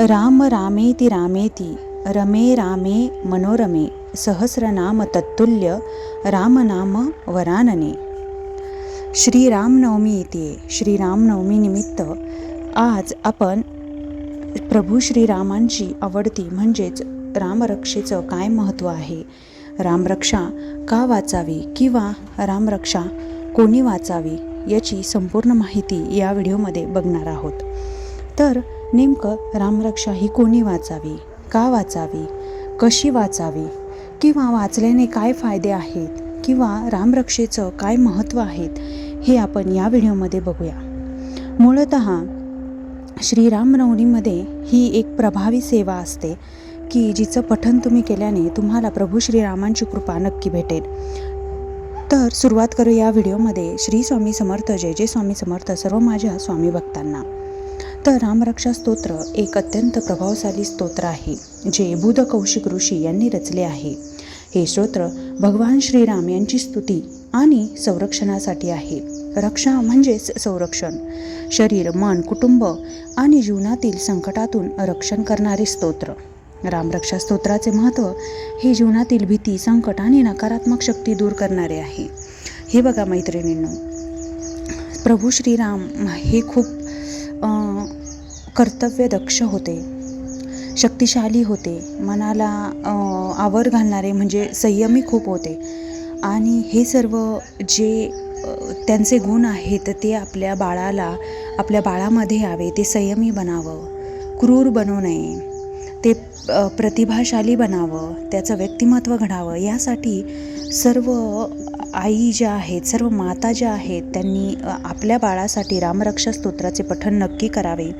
राम रामेति रामेति रमे रामे मनोरमे सहस्रनाम तत्तुल्य रामनाम वरानने. श्रीरामनवमी येते. श्रीरामनवमी निमित्त आज आपण प्रभू श्रीरामांची आवडती म्हणजेच रामरक्षेचं काय महत्त्व आहे, रामरक्षा का वाचावी किंवा रामरक्षा कोणी वाचावी याची संपूर्ण माहिती या व्हिडिओमध्ये बघणार आहोत. तर नेमकं रामरक्षा ही कोणी वाचावी, का वाचावी, कशी वाचावी किंवा वाचल्याने काय फायदे आहेत किंवा रामरक्षेचं काय महत्त्व आहेत हे आपण या व्हिडिओमध्ये बघूया. मूळतः श्रीरामनवमीमध्ये ही एक प्रभावी सेवा असते की जिचं पठण तुम्ही केल्याने तुम्हाला प्रभू श्रीरामांची कृपा नक्की भेटेल. तर सुरुवात करू या व्हिडिओमध्ये. श्री स्वामी समर्थ. जय जय स्वामी समर्थ सर्व माझ्या स्वामी भक्तांना. तर रामरक्षा स्तोत्र एक अत्यंत प्रभावशाली स्तोत्र आहे जे बुध कौशिक ऋषी यांनी रचले आहे. हे स्तोत्र भगवान श्रीराम यांची स्तुती आणि संरक्षणासाठी आहे. रक्षा म्हणजेच संरक्षण, शरीर, मन, कुटुंब आणि जीवनातील संकटातून रक्षण करणारे स्तोत्र. रामरक्षा स्तोत्राचे महत्त्व हे जीवनातील भीती, संकट आणि नकारात्मक शक्ती दूर करणारे आहे. हे बघा मैत्रिणींनो, प्रभू श्रीराम हे खूप कर्तव्यदक्ष होते, शक्तिशाली होते, मनाला आवर घालणारे म्हणजे संयमी खूप होते आणि हे सर्व जे त्यांचे गुण आहेत ते आपल्या बाळामध्ये यावे. ते संयमी बनावं, क्रूर बनू नये, ते प्रतिभाशाली बनावं, त्याचं व्यक्तिमत्व घडावं. यासाठी सर्व आई ज्या आहेत, सर्व माता ज्या आहेत, त्यांनी आपल्या बाळासाठी रामरक्षा स्तोत्राचे पठण नक्की करावे.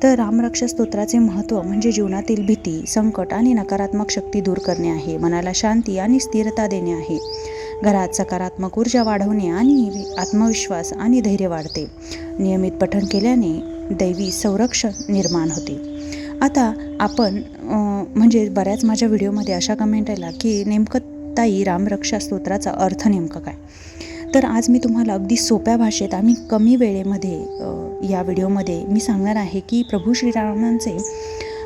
तर रामरक्षा स्तोत्राचे महत्त्व म्हणजे जीवनातील भीती, संकट आणि नकारात्मक शक्ती दूर करणे आहे. मनाला शांती आणि स्थिरता देणे आहे. घरात सकारात्मक ऊर्जा वाढवणे आणि आत्मविश्वास आणि धैर्य वाढते. नियमित पठण केल्याने दैवी संरक्षण निर्माण होते. आता आपण म्हणजे बऱ्याच माझ्या व्हिडिओमध्ये अशा कमेंट आल्या की नेमकं ताई रामरक्षा स्तोत्राचा अर्थ नेमका काय. तर आज मी तुम्हाला अगदी सोप्या भाषेत आणि कमी वेळेमध्ये या व्हिडिओमध्ये मी सांगणार आहे की प्रभू श्रीरामांचे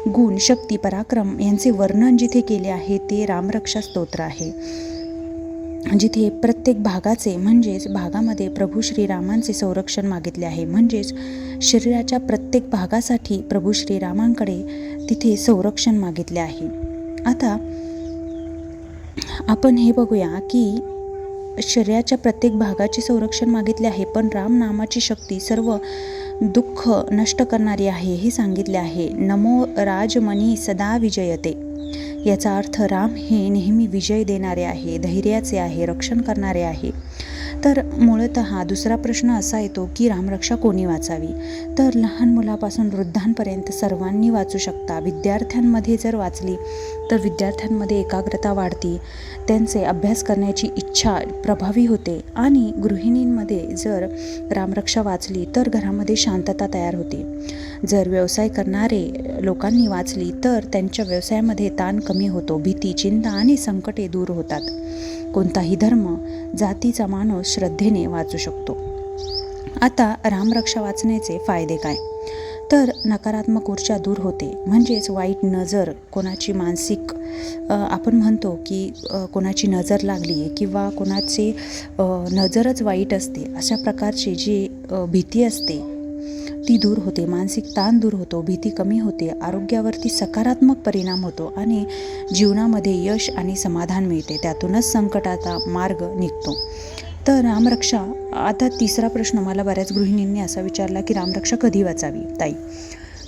गुण, शक्ती, पराक्रम यांचे वर्णन जिथे केले आहे ते रामरक्षा स्तोत्र आहे. जिथे प्रत्येक भागाचे म्हणजेच भागामध्ये प्रभू श्रीरामांचे संरक्षण मागितले आहे. म्हणजेच शरीराच्या प्रत्येक भागासाठी प्रभू श्रीरामांकडे तिथे संरक्षण मागितले आहे. आता आपण हे बघूया की शरीराच्या प्रत्येक भागाचे संरक्षण मागितले आहे, पण रामनामाची शक्ती सर्व दुःख नष्ट करणारी आहे हे सांगितले आहे. नमो राजमणी सदा विजयते. याचा अर्थ राम हे नेहमी विजय देणारे आहे, धैर्याचे आहे, रक्षण करणारे आहे. तर मूळतः दुसरा प्रश्न असा येतो की रामरक्षा कोणी वाचावी. तर लहान मुलापासून वृद्धांपर्यंत सर्वांनी वाचू शकता. विद्यार्थ्यांमध्ये जर वाचली तर विद्यार्थ्यांमध्ये एकाग्रता वाढते, त्यांचे अभ्यास करण्याची इच्छा प्रभावी होते आणि गृहिणींमध्ये जर रामरक्षा वाचली तर घरामध्ये शांतता तयार होते. जर व्यवसाय करणारे लोकांनी वाचली तर त्यांच्या व्यवसायामध्ये ताण कमी होतो, भीती, चिंता आणि संकटे दूर होतात. कोणताही धर्म, जातीचा माणूस श्रद्धेने वाचू शकतो. आता रामरक्षा वाचण्याचे फायदे काय. तर नकारात्मक ऊर्जा दूर होते, म्हणजेच वाईट नजर, कोणाची मानसिक आपण म्हणतो की कोणाची नजर लागली किंवा कोणाची नजरच वाईट असते, अशा प्रकारची जी भीती असते ती दूर होते. मानसिक ताण दूर होतो, भीती कमी होते, आरोग्यावरती सकारात्मक परिणाम होतो आणि जीवनामध्ये यश आणि समाधान मिळते. त्यातूनच संकटाचा मार्ग निघतो. तर रामरक्षा. आता तिसरा प्रश्न मला बऱ्याच गृहिणींनी असा विचारला की रामरक्षा कधी वाचावी ताई.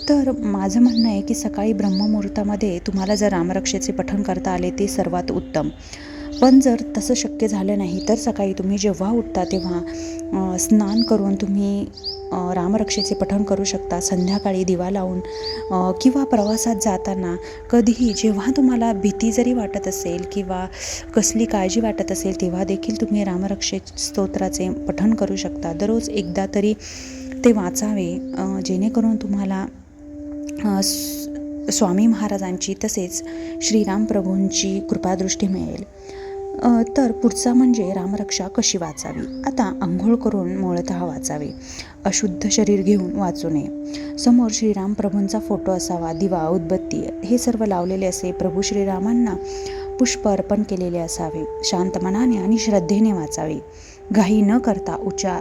तर माझं म्हणणं आहे की सकाळी ब्रह्ममुहूर्तामध्ये तुम्हाला जर रामरक्षेचे पठण करता आले ते सर्वात उत्तम. पण जर तसं शक्य झालं नाही तर सकाळी तुम्ही जेव्हा उठता तेव्हा स्नान करून तुम्ही रामरक्षेचे पठण करू शकता. संध्याकाळी दिवा लावून किंवा प्रवासात जाताना कधीही जेव्हा तुम्हाला भीती जरी वाटत असेल किंवा कसली काळजी वाटत असेल तेव्हा देखील तुम्ही रामरक्षे स्तोत्राचे पठण करू शकता. दररोज एकदा तरी ते वाचावे जेणेकरून तुम्हाला स्वामी महाराजांची तसेच श्रीराम प्रभूंची कृपादृष्टी मिळेल. तर पुढचा म्हणजे रामरक्षा कशी वाचावी. आता अंघोळ करून मूळतः वाचावे. अशुद्ध शरीर घेऊन वाचू नये. समोर श्रीराम प्रभूंचा फोटो असावा. दिवा, उदबत्ती हे सर्व लावलेले असे. प्रभू श्रीरामांना पुष्प अर्पण केलेले असावे. शांत मनाने आणि श्रद्धेने वाचावे. घाई न करता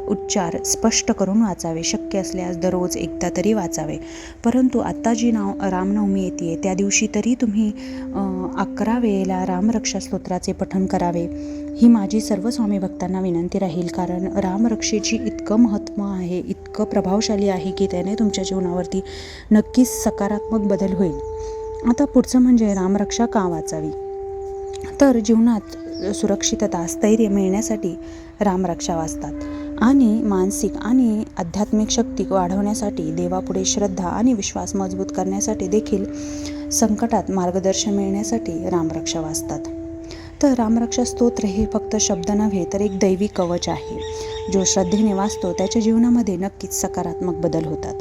उच्चार स्पष्ट करून वाचावे. शक्य असल्यास दररोज एकदा तरी वाचावे. परंतु आत्ता जी रामनवमी येते त्या दिवशी तरी तुम्ही 11 वेळेला रामरक्षा स्तोत्राचे पठण करावे. ही माझी सर्व स्वामी भक्तांना विनंती राहील. कारण रामरक्षेची इतकं महत्त्व आहे, इतकं प्रभावशाली आहे की त्याने तुमच्या जीवनावरती नक्कीच सकारात्मक बदल होईल. आता पुढचं म्हणजे रामरक्षा का वाचावी. तर जीवनात सुरक्षितता, स्थैर्य मिळण्यासाठी रामरक्षा वाचतात आणि मानसिक आणि आध्यात्मिक शक्ती वाढवण्यासाठी, देवापुढे श्रद्धा आणि विश्वास मजबूत करण्यासाठी देखील, संकटात मार्गदर्शन मिळण्यासाठी रामरक्षा वाचतात. तर रामरक्षा स्तोत्र हे फक्त शब्द नव्हे तर एक दैवी कवच आहे. जो श्रद्धेने वाचतो त्याच्या जीवनामध्ये नक्कीच सकारात्मक बदल होतात.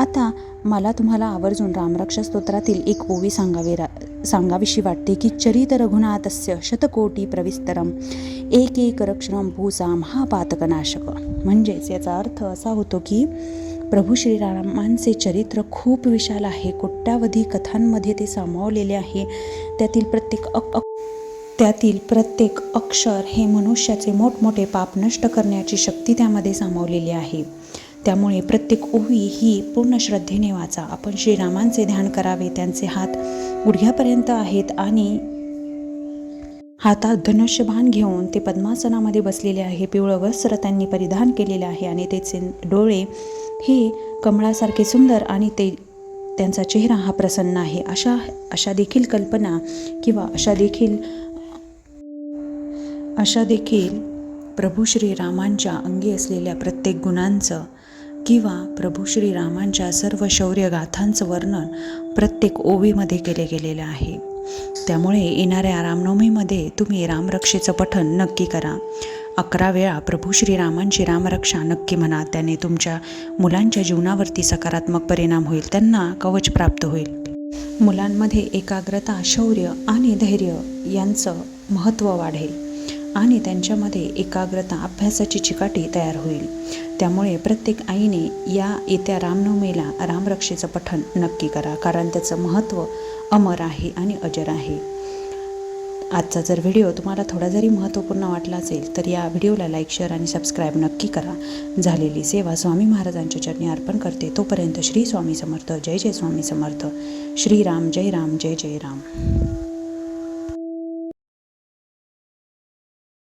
आता मला तुम्हाला आवर्जून रामरक्षा स्तोत्रातील एक ओवी सांगावीशी वाटते की चरित रघुनाथस्य शतकोटी प्रविस्तरम एक एक रक्षणम भूसा महापातकनाशक. म्हणजेच याचा अर्थ असा होतो की प्रभू श्रीरामांचे चरित्र खूप विशाल आहे. कोट्यावधी कथांमध्ये ते सामावलेले आहे. त्यातील प्रत्येक अक्षर हे मनुष्याचे मोठमोठे पाप नष्ट करण्याची शक्ती त्यामध्ये सामावलेली आहे. त्यामुळे प्रत्येक ओवी ही पूर्ण श्रद्धेने वाचा. आपण श्रीरामांचे ध्यान करावे. त्यांचे हात गुडघ्यापर्यंत आहेत आणि हातात धनुष्यबाण घेऊन ते पद्मासनामध्ये बसलेले आहे. पिवळं वस्त्र त्यांनी परिधान केलेले आहे आणि त्याचे डोळे हे कमळासारखे सुंदर आणि त्यांचा चेहरा हा प्रसन्न आहे. अशा देखील कल्पना किंवा अशा देखील प्रभू श्रीरामांच्या अंगी असलेल्या प्रत्येक गुणांचं किंवा प्रभू श्रीरामांच्या सर्व शौर्यगाथांचं वर्णन प्रत्येक ओवीमध्ये केले गेलेलं आहे. त्यामुळे येणाऱ्या रामनवमीमध्ये तुम्ही रामरक्षेचं पठण नक्की करा. 11 वेळा प्रभू श्रीरामांची रामरक्षा नक्की म्हणा. त्याने तुमच्या मुलांच्या जीवनावरती सकारात्मक परिणाम होईल. त्यांना कवच प्राप्त होईल. मुलांमध्ये एकाग्रता, शौर्य आणि धैर्य यांचं महत्त्व वाढेल आणि त्यांच्यामध्ये एकाग्रता, अभ्यासाची चिकाटी तयार होईल. त्यामुळे प्रत्येक आईने या येत्या रामनवमीला रामरक्षेचं पठण नक्की करा. कारण त्याचं महत्त्व अमर आहे आणि अजर आहे. आजचा जर व्हिडिओ तुम्हाला थोडा जरी महत्त्वपूर्ण वाटला असेल तर या व्हिडिओला लाईक, शेअर आणि सबस्क्राईब नक्की करा. झालेली सेवा स्वामी महाराजांच्या चरणी अर्पण करते. तोपर्यंत श्री स्वामी समर्थ. जय जय स्वामी समर्थ. श्रीराम जय राम, जय जय राम.